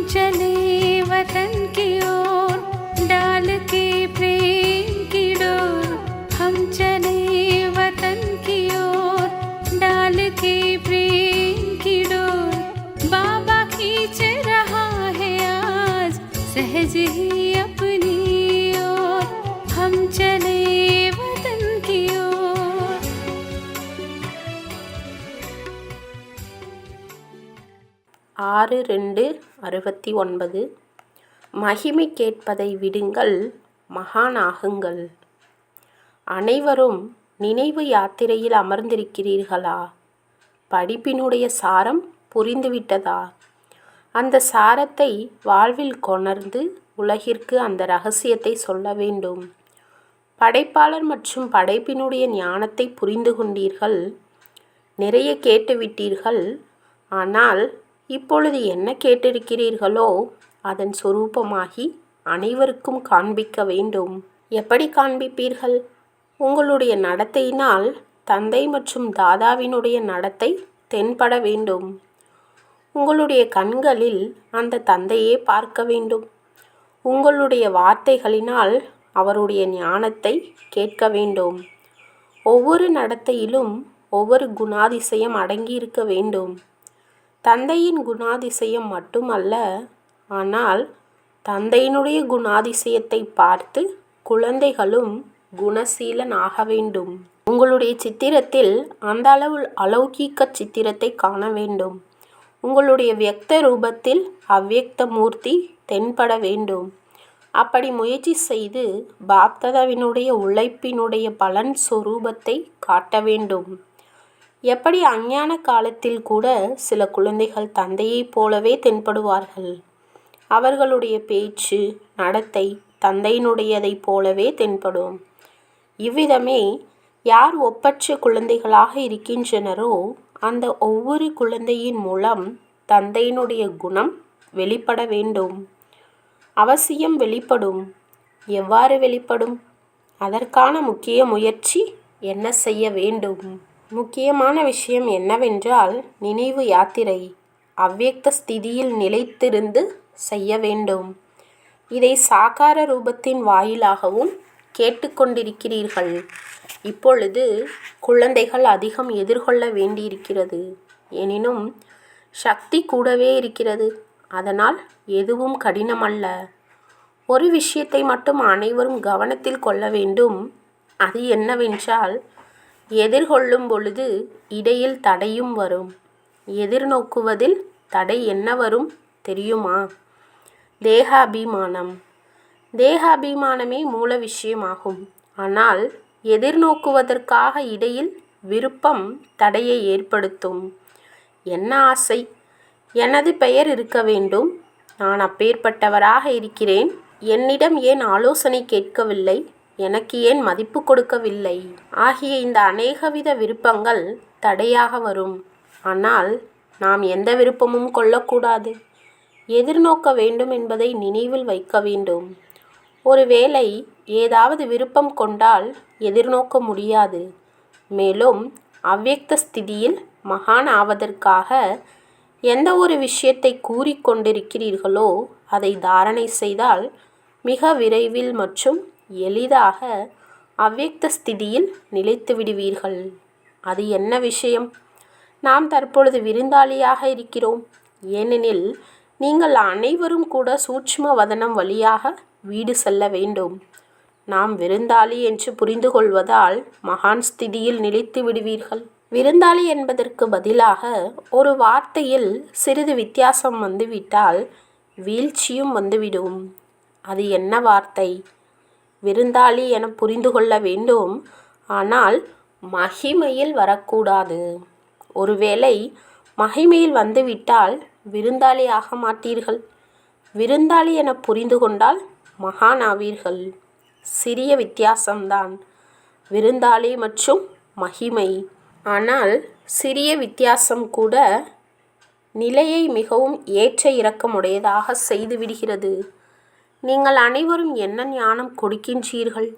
चले वतन की ओर डाल के प्रेम की डोर। हम चले वतन की ओर डाल के प्रेम की डोर। बाबा खींच रहा है आज सहज ही अपनी ओर। हम चले वतन की ओर। 6-2-69 மகிமை கேட்பதை விடுங்கள், மகானாகுங்கள். அனைவரும் நினைவு யாத்திரையில் அமர்ந்திருக்கிறீர்களா? படிப்பினுடைய சாரம் புரிந்துவிட்டதா? அந்த சாரத்தை வாழ்வில் கொணர்ந்து உலகிற்கு அந்த இரகசியத்தை சொல்ல வேண்டும். படைப்பாளர் மற்றும் படைப்பினுடைய ஞானத்தை புரிந்து கொண்டீர்கள். நிறைய கேட்டுவிட்டீர்கள். ஆனால் இப்பொழுது என்ன கேட்டிருக்கிறீர்களோ அதன் சொரூபமாகி அனைவருக்கும் காண்பிக்க வேண்டும். எப்படி காண்பிப்பீர்கள்? உங்களுடைய நடத்தையினால் தந்தை மற்றும் தாதாவினுடைய நடத்தை தென்பட வேண்டும். உங்களுடைய கண்களில் அந்த தந்தையே பார்க்க வேண்டும். உங்களுடைய வார்த்தைகளினால் அவருடைய ஞானத்தை கேட்க வேண்டும். ஒவ்வொரு நடத்தையிலும் ஒவ்வொரு குணாதிசயம் அடங்கியிருக்க வேண்டும். தந்தையின் குணாதிசயம் மட்டுமல்ல, ஆனால் தந்தையினுடைய குணாதிசயத்தை பார்த்து குழந்தைகளும் குணசீலன் ஆக வேண்டும். உங்களுடைய சித்திரத்தில் அந்த அளவு அலௌகீக சித்திரத்தை காண வேண்டும். உங்களுடைய வியக்த ரூபத்தில் அவ்வியக்த மூர்த்தி தென்பட வேண்டும். அப்படி முயற்சி செய்து பாப்தாதாவினுடைய உழைப்பினுடைய பலன் சொரூபத்தை காட்ட வேண்டும். எப்படி அஞ்ஞான காலத்தில் கூட சில குழந்தைகள் தந்தையைப் போலவே தென்படுவார்கள். அவர்களுடைய பேச்சு நடத்தை தந்தையினுடையதைப் போலவே தென்படும். இவ்விதமே யார் ஒப்பற்ற குழந்தைகளாக இருக்கின்றனரோ அந்த ஒவ்வொரு குழந்தையின் மூலம் தந்தையினுடைய குணம் வெளிப்பட வேண்டும். அவசியம் வெளிப்படும். எவ்வாறு வெளிப்படும்? அதற்கான முக்கிய முயற்சி என்ன செய்ய வேண்டும்? முக்கியமான விஷயம் என்னவென்றால் நினைவு யாத்திரை அவ்வியக்த ஸ்திதியில் நிலைத்திருந்து செய்ய வேண்டும். இதை சாகார ரூபத்தின் வாயிலாகவும் கேட்டுக்கொண்டிருக்கிறீர்கள். இப்பொழுது குழந்தைகள் அதிகம் எதிர்கொள்ள வேண்டியிருக்கிறது. எனினும் சக்தி கூடவே இருக்கிறது. அதனால் எதுவும் கடினமல்ல. ஒரு விஷயத்தை மட்டும் அனைவரும் கவனத்தில் கொள்ள வேண்டும். அது என்னவென்றால் எதிர்கொள்ளும் பொழுது இடையில் தடையும் வரும். எதிர்நோக்குவதில் தடை என்ன வரும் தெரியுமா? தேகாபிமானம். தேகாபிமானமே மூல விஷயமாகும். ஆனால் எதிர்நோக்குவதற்காக இடையில் விருப்பம் தடையை ஏற்படுத்தும். என்ன ஆசை? எனது பெயர் இருக்க வேண்டும். நான் அப்பேற்பட்டவராக இருக்கிறேன். என்னிடம் ஏன் ஆலோசனை கேட்கவில்லை? எனக்கு ஏன் மதிப்பு கொடுக்கவில்லை? ஆகிய இந்த அநேகவித விருப்பங்கள் தடையாக வரும். ஆனால் நாம் எந்த விருப்பமும் கொள்ளக்கூடாது. எதிர்நோக்க வேண்டும் என்பதை நினைவில் வைக்க வேண்டும். ஒருவேளை ஏதாவது விருப்பம் கொண்டால் எதிர்நோக்க முடியாது. மேலும் அவ்வியக்த ஸ்திதியில் மகான் ஆவதற்காக எந்த ஒரு விஷயத்தை கூறிக்கொண்டிருக்கிறீர்களோ அதை தாரணை செய்தால் மிக விரைவில் மற்றும் எளிதாக அவ்வியக்த ஸ்திதியில் நிலைத்து விடுவீர்கள். அது என்ன விஷயம்? நாம் தற்பொழுது விருந்தாளியாக இருக்கிறோம். ஏனெனில் நீங்கள் அனைவரும் கூட சூட்சும வதனம் வழியாக வீடு செல்ல வேண்டும். நாம் விருந்தாளி என்று புரிந்து கொள்வதால் மகான் ஸ்திதியில் நிலைத்து விடுவீர்கள். விருந்தாளி என்பதற்கு பதிலாக ஒரு வார்த்தையில் சிறிது வித்தியாசம் வந்துவிட்டால் வீழ்ச்சியும் வந்துவிடும். அது என்ன வார்த்தை? விருந்தாளி என புரிந்து கொள்ள வேண்டும். ஆனால் மகிமையில் வரக்கூடாது. ஒருவேளை மகிமையில் வந்துவிட்டால் விருந்தாளி ஆக மாட்டீர்கள். விருந்தாளி என புரிந்து கொண்டால் மகான் ஆவீர்கள். சிறிய வித்தியாசம்தான், விருந்தாளி மற்றும் மகிமை. ஆனால் சிறிய வித்தியாசம் கூட நிலையை மிகவும் ஏற்ற இறக்கமுடையதாக செய்துவிடுகிறது. நீங்கள் அனைவரும் என்ன ஞானம் கொடுக்கின்றீர்கள்?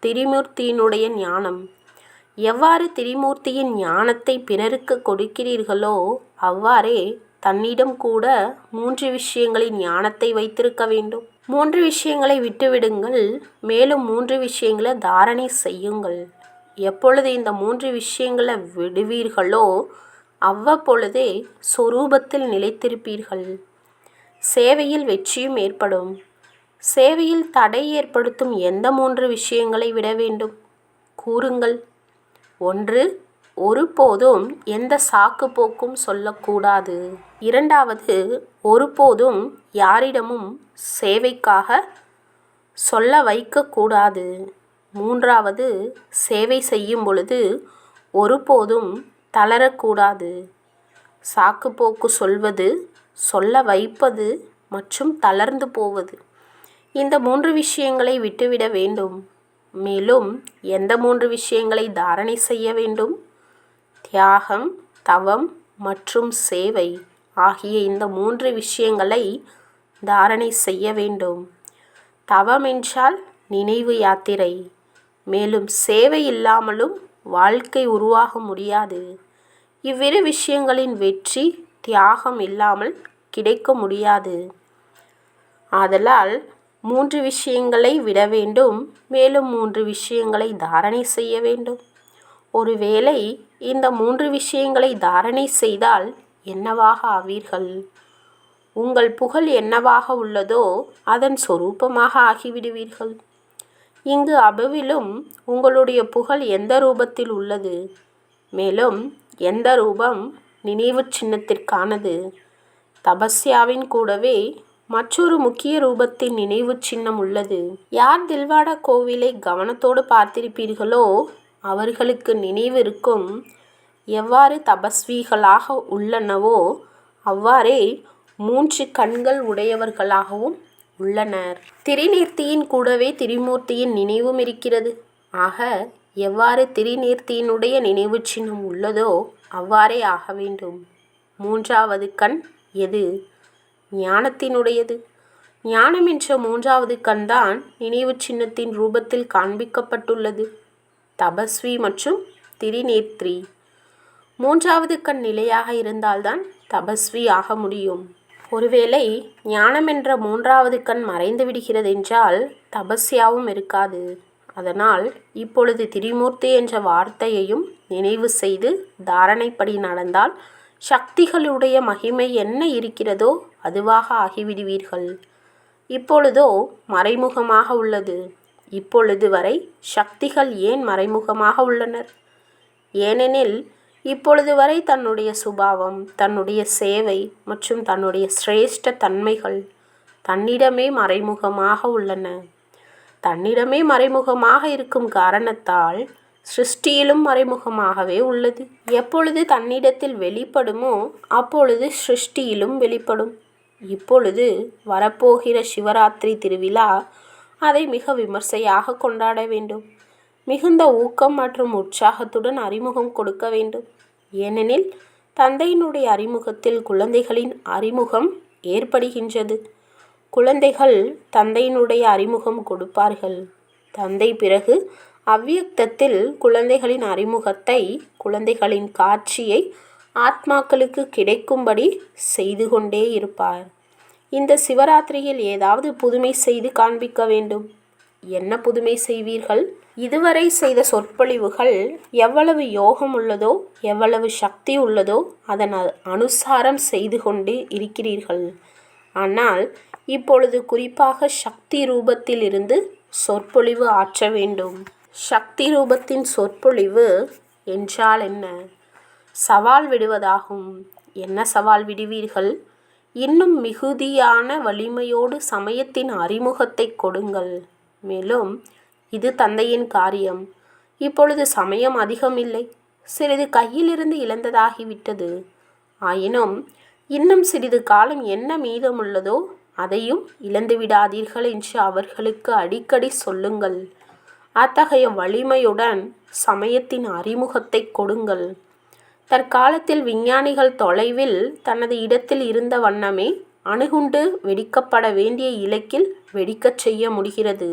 திரிமூர்த்தியினுடைய ஞானம். எவ்வாறு திரிமூர்த்தியின் ஞானத்தை பிறருக்கு கொடுக்கிறீர்களோ அவ்வாறே தன்னிடம் கூட 3 விஷயங்களின் ஞானத்தை வைத்திருக்க வேண்டும். 3 விஷயங்களை விட்டுவிடுங்கள், மேலும் 3 விஷயங்களை தாரணை செய்யுங்கள். எப்பொழுது இந்த 3 விஷயங்களை விடுவீர்களோ அவ்வப்பொழுதே சொரூபத்தில் நிலைத்திருப்பீர்கள். சேவையில் வெற்றியும் ஏற்படும். சேவையில் தடை ஏற்படுத்தும் எந்த 3 விஷயங்களை விட வேண்டும்? கூறுங்கள். 1. ஒருபோதும் எந்த சாக்கு போக்கும் சொல்லக்கூடாது. 2. ஒருபோதும் யாரிடமும் சேவைக்காக சொல்ல வைக்கக்கூடாது. 3. சேவை செய்யும் பொழுது ஒருபோதும் தளரக்கூடாது. சாக்குப்போக்கு சொல்வது, சொல்ல வைப்பது மற்றும் தளர்ந்து போவது, இந்த 3 விஷயங்களை விட்டுவிட வேண்டும். மேலும் எந்த 3 விஷயங்களை தாரணை செய்ய வேண்டும்? தியாகம், தவம் மற்றும் சேவை ஆகிய இந்த 3 விஷயங்களை தாரணை செய்ய வேண்டும். தவம் என்றால் நினைவு யாத்திரை. மேலும் சேவை இல்லாமலும் வாழ்க்கை உருவாக முடியாது. இவ்விரு விஷயங்களின் வெற்றி தியாகம் இல்லாமல் கிடைக்க முடியாது. ஆதலால் 3 விஷயங்களை விட வேண்டும், மேலும் 3 விஷயங்களை தாரணை செய்ய வேண்டும். ஒருவேளை இந்த 3 விஷயங்களை தாரணை செய்தால் என்னவாக ஆவீர்கள்? உங்கள் புகழ் என்னவாக உள்ளதோ அதன் சொரூபமாக ஆகிவிடுவீர்கள். இங்கு அபுவிலும் உங்களுடைய புகழ் எந்த ரூபத்தில் உள்ளது? மேலும் எந்த ரூபம் நினைவு சின்னத்திற்கானது? தபஸ்யாவின் கூடவே மற்றொரு முக்கிய ரூபத்தின் நினைவு சின்னம் உள்ளது. யார் தில்வாடா கோவிலை கவனத்தோடு பார்த்திருப்பீர்களோ அவர்களுக்கு நினைவிருக்கும். எவ்வாறு தபஸ்விகளாக உள்ளனவோ அவ்வாறே 3 கண்கள் உடையவர்களாகவும் உள்ளனர். திரிநீர்த்தியின் கூடவே திரிமூர்த்தியின் நினைவும் இருக்கிறது. ஆக எவ்வாறு திரிநீர்த்தியினுடைய நினைவு சின்னம் உள்ளதோ அவ்வாறே ஆக வேண்டும். 3வது கண் எது? ஞானத்தினுடையது. ஞானம் என்ற 3வது கண்தான் நினைவு சின்னத்தின் ரூபத்தில் காண்பிக்கப்பட்டுள்ளது. தபஸ்வி மற்றும் திரிநேத்ரி. 3வது கண் நிலையாக இருந்தால்தான் தபஸ்வி ஆக முடியும். ஒருவேளை ஞானம் என்ற 3வது கண் மறைந்து விடுகிறதென்றால் தபஸ்யாவும் இருக்காது. அதனால் இப்பொழுது திரிமூர்த்தி என்ற வார்த்தையையும் நினைவு செய்து தாரணைப்படி நடந்தால் சக்திகளுடைய மகிமை என்ன இருக்கிறதோ அதுவாக ஆகிவிடுவீர்கள். இப்பொழுதோ மறைமுகமாக உள்ளது. இப்பொழுது வரை சக்திகள் ஏன் மறைமுகமாக உள்ளனர்? ஏனெனில் இப்பொழுது வரை தன்னுடைய சுபாவம், தன்னுடைய சேவை மற்றும் தன்னுடைய சிரேஷ்ட தன்மைகள் தன்னிடமே மறைமுகமாக உள்ளன. தன்னிடமே மறைமுகமாக இருக்கும் காரணத்தால் சிருஷ்டியிலும் மறைமுகமாகவே உள்ளது. எப்பொழுது தன்னிடத்தில் வெளிப்படுமோ அப்பொழுது சிருஷ்டியிலும் வெளிப்படும். இப்பொழுது வரப்போகிற சிவராத்திரி திருவிழா அதை மிக விமர்சையாக கொண்டாட வேண்டும். மிகுந்த ஊக்கம் மற்றும் உற்சாகத்துடன் அறிமுகம் கொடுக்க வேண்டும். ஏனெனில் தந்தையினுடைய அறிமுகத்தில் குழந்தைகளின் அறிமுகம் ஏற்படுகின்றது. குழந்தைகள் தந்தையினுடைய அறிமுகம் கொடுப்பார்கள். தந்தை பிறகு அவ்வியக்தத்தில் குழந்தைகளின் அறிமுகத்தை, குழந்தைகளின் காட்சியை ஆத்மாக்களுக்கு கிடைக்கும்படி செய்து கொண்டே இருப்பார். இந்த சிவராத்திரியில் ஏதாவது புதுமை செய்து காண்பிக்க வேண்டும். என்ன புதுமை செய்வீர்கள்? இதுவரை செய்த சொற்பொழிவுகள் எவ்வளவு யோகம் உள்ளதோ, எவ்வளவு சக்தி உள்ளதோ அதன் அனுசாரம் செய்து கொண்டு இருக்கிறீர்கள். ஆனால் இப்பொழுது குறிப்பாக சக்தி ரூபத்தில் இருந்து சொற்பொழிவு ஆற்ற வேண்டும். சக்தி ரூபத்தின் சொற்பொழிவு என்றால் என்ன? சவால் விடுவதாகும். என்ன சவால் விடுவீர்கள்? இன்னும் மிகுதியான வலிமையோடு சமயத்தின் அறிமுகத்தை கொடுங்கள். மேலும் இது தந்தையின் காரியம். இப்பொழுது சமயம் அதிகம் இல்லை. சிறிது கையிலிருந்து இழந்ததாகிவிட்டது. ஆயினும் இன்னும் சிறிது காலம் என்ன மீதமுள்ளதோ அதையும் இழந்து விடாதீர்கள் என்று அவர்களுக்கு அடிக்கடி சொல்லுங்கள். அத்தகைய வலிமையுடன் சமயத்தின் அறிமுகத்தை கொடுங்கள். தற்காலத்தில் விஞ்ஞானிகள் தொலைவில் தனது இடத்தில் இருந்த வண்ணமே அணுகுண்டு வெடிக்கப்பட வேண்டிய இலக்கில் வெடிக்கச் செய்ய முடிகிறது.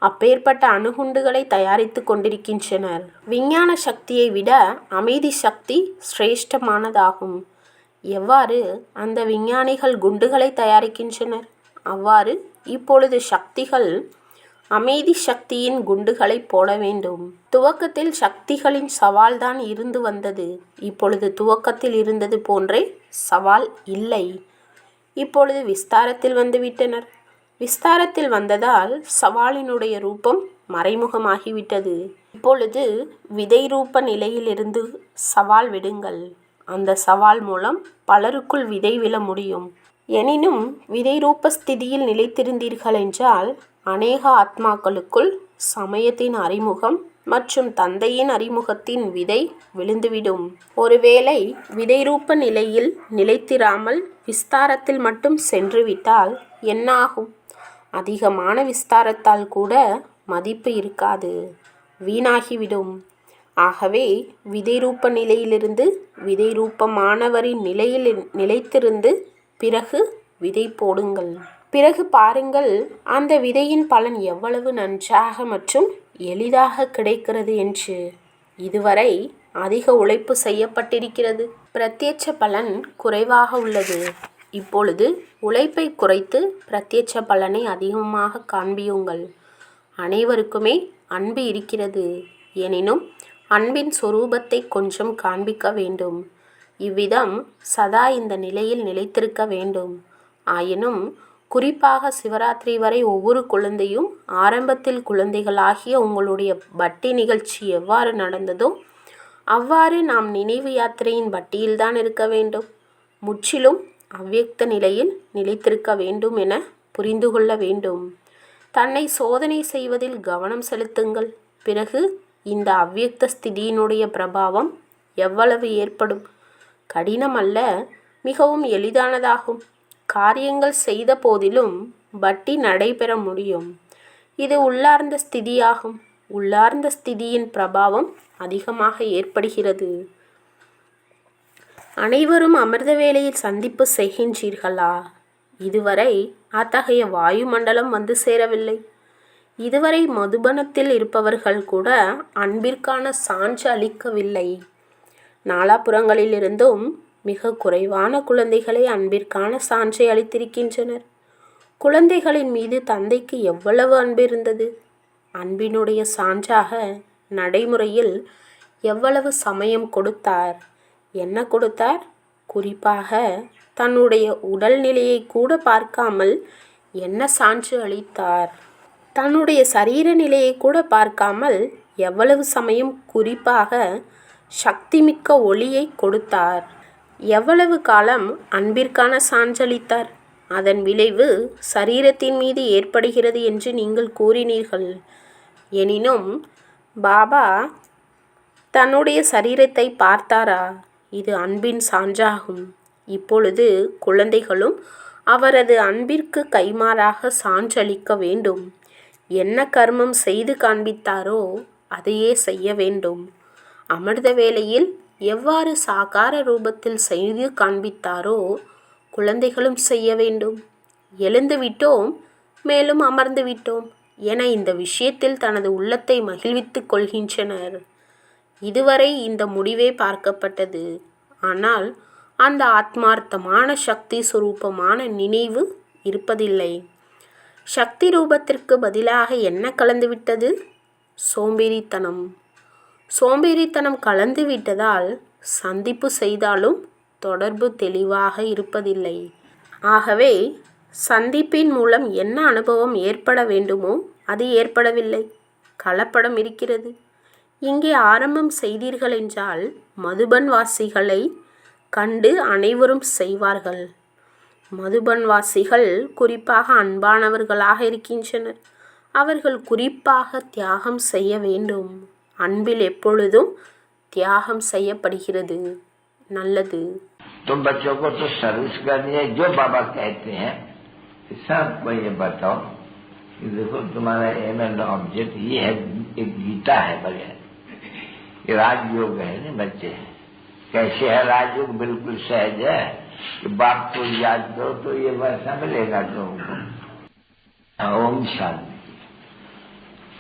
அப்பேற்பட்ட அணுகுண்டுகளை தயாரித்து கொண்டிருக்கின்றனர். விஞ்ஞான சக்தியை விட அமைதி சக்தி சிரேஷ்டமானதாகும். எவ்வாறு அந்த விஞ்ஞானிகள் குண்டுகளை தயாரிக்கின்றனர், அவ்வாறு இப்பொழுது சக்திகள் அமைதி சக்தியின் குண்டுகளை போட வேண்டும். துவக்கத்தில் சக்திகளின் சவால்தான் இருந்து வந்தது. இப்பொழுது துவக்கத்தில் இருந்தது போன்றே சவால் இல்லை. இப்பொழுது விஸ்தாரத்தில் வந்துவிட்டனர். விஸ்தாரத்தில் வந்ததால் சவாலினுடைய ரூபம் மறைமுகமாகிவிட்டது. இப்பொழுது விதை ரூப நிலையிலிருந்து சவால் விடுங்கள். அந்த சவால் மூலம் பலருக்குள் விதை விழ முடியும். எனினும் விதை ரூப ஸ்திதியில் நிலைத்திருந்தீர்கள் என்றால் அநேக ஆத்மாக்களுக்குள் சமயத்தின் அறிமுகம் மற்றும் தந்தையின் அறிமுகத்தின் விதை விழுந்துவிடும். ஒருவேளை விதை ரூப நிலையில் நிலைத்திராமல் விஸ்தாரத்தில் மட்டும் சென்றுவிட்டால் என்ன ஆகும்? அதிகமான விஸ்தாரத்தால் கூட மதிப்பு இருக்காது, வீணாகிவிடும். ஆகவே விதை ரூப நிலையிலிருந்து விதை ரூபமானவரின் நிலையில் நிலைத்திருந்து பிறகு விதை போடுங்கள். பிறகு பாருங்கள் அந்த விதையின் பலன் எவ்வளவு நன்றாக மற்றும் எளிதாக கிடைக்கிறது என்று. இதுவரை அதிக உழைப்பு செய்யப்பட்டிருக்கிறது, பிரத்யட்ச பலன் குறைவாக உள்ளது. இப்பொழுது உழைப்பை குறைத்து பிரத்யட்ச பலனை அதிகமாக காண்பியுங்கள். அனைவருக்குமே அன்பு இருக்கிறது, எனினும் அன்பின் சொரூபத்தை கொஞ்சம் காண்பிக்க வேண்டும். இவ்விதம் சதா இந்த நிலையில் நிலைத்திருக்க வேண்டும். ஆயினும் குறிப்பாக சிவராத்திரி வரை ஒவ்வொரு குழந்தையும் ஆரம்பத்தில் குழந்தைகளாகிய உங்களுடைய பட்டி நிகழ்ச்சி எவ்வாறு நடந்ததோ அவ்வாறு நாம் நினைவு யாத்திரையின் பட்டியில்தான் இருக்க வேண்டும். முற்றிலும் அவ்வியக்த நிலையில் நிலைத்திருக்க வேண்டும் என புரிந்து கொள்ள வேண்டும். தன்னை சோதனை செய்வதில் கவனம் செலுத்துங்கள். பிறகு இந்த அவ்வியக்த ஸ்திதியினுடைய பிரபாவம் எவ்வளவு ஏற்படும்? கடினம் அல்ல, மிகவும் எளிதானதாகும். காரியங்கள் செய்த போதிலும் பட்டி நடைபெற முடியும். இது உள்ளார்ந்த ஸ்திதியாகும். உள்ளார்ந்த ஸ்திதியின் பிரபாவம் அதிகமாக ஏற்படுகிறது. அனைவரும் அமிர்த வேளையில் சந்திப்பு செய்கின்றீர்களா? இதுவரை அத்தகைய வாயுமண்டலம் வந்து சேரவில்லை. இதுவரை மதுபனத்தில் இருப்பவர்கள் கூட அன்பிற்கான சான்று அளிக்கவில்லை. நாலாபுறங்களிலிருந்தும் மிக குறைவான குழந்தைகளை அன்பிற்கான சான்றை அளித்திருக்கின்றனர். குழந்தைகளின் மீது தந்தைக்கு எவ்வளவு அன்பு இருந்தது? அன்பினுடைய சான்றாக நடைமுறையில் எவ்வளவு சமயம் கொடுத்தார்? என்ன கொடுத்தார்? குறிப்பாக தன்னுடைய உடல்நிலையை கூட பார்க்காமல் என்ன சான்று அளித்தார்? தன்னுடைய சரீர நிலையை கூட பார்க்காமல் எவ்வளவு சமயம் குறிப்பாக சக்திமிக்க ஒளியை கொடுத்தார்? எவ்வளவு காலம் அன்பிற்கான சான்றளித்தார்? அதன் விளைவு சரீரத்தின் மீது ஏற்படுகிறது என்று நீங்கள் கூறினீர்கள். எனினும் பாபா தன்னுடைய சரீரத்தை பார்த்தாரா? இது அன்பின் சான்றாகும். இப்பொழுது குழந்தைகளும் அவரது அன்பிற்கு கைமாறாக சான்றளிக்க வேண்டும். என்ன கர்மம் செய்து காண்பித்தாரோ அதையே செய்ய வேண்டும். அமிர்த வேளையில் எவ்வாறு சாகார ரூபத்தில் செய்து காண்பித்தாரோ குழந்தைகளும் செய்ய வேண்டும். எழுந்து விட்டோம், மேலும் அமர்ந்து விட்டோம் என இந்த விஷயத்தில் தனது உள்ளத்தை மகிழ்வித்துக் கொள்கின்றனர். இதுவரை இந்த முடிவே பார்க்கப்பட்டது. ஆனால் அந்த ஆத்மார்த்தமான சக்தி சுரூபமான நினைவு இருப்பதில்லை. சக்தி ரூபத்திற்கு பதிலாக என்ன கலந்துவிட்டது? சோம்பேறித்தனம். சோம்பேறித்தனம் கலந்து விட்டதால் சந்திப்பு செய்தாலும் தொடர்பு தெளிவாக இருப்பதில்லை. ஆகவே சந்திப்பின் மூலம் என்ன அனுபவம் ஏற்பட வேண்டுமோ அது ஏற்படவில்லை. கலப்படம் இருக்கிறது. இங்கே ஆரம்பம் செய்தீர்கள் என்றால் மதுபன் வாசிகளை கண்டு அனைவரும் செய்வார்கள். மதுபன்வாசிகள் குறிப்பாக அன்பானவர்களாக இருக்கின்றனர். அவர்கள் குறிப்பாக தியாகம் செய்ய வேண்டும். அன்பில் எப்பொழுதும் தியாகம் செய்யப்படுகிறது. நல்லது. तो बच्चों को तो सर्विस करनी है जो बाबा कहते हैं सबको ये बताओ कि देखो तुम्हारा एम एंड ऑब्जेक्ट ये है, एक गीता है बगैर, ये राजयोग है ना बच्चे। कैसे है राजयोग? बिल्कुल सहज है कि बाप को याद करो तो ये वैसा मिलेगा तुमको। ओम शांति।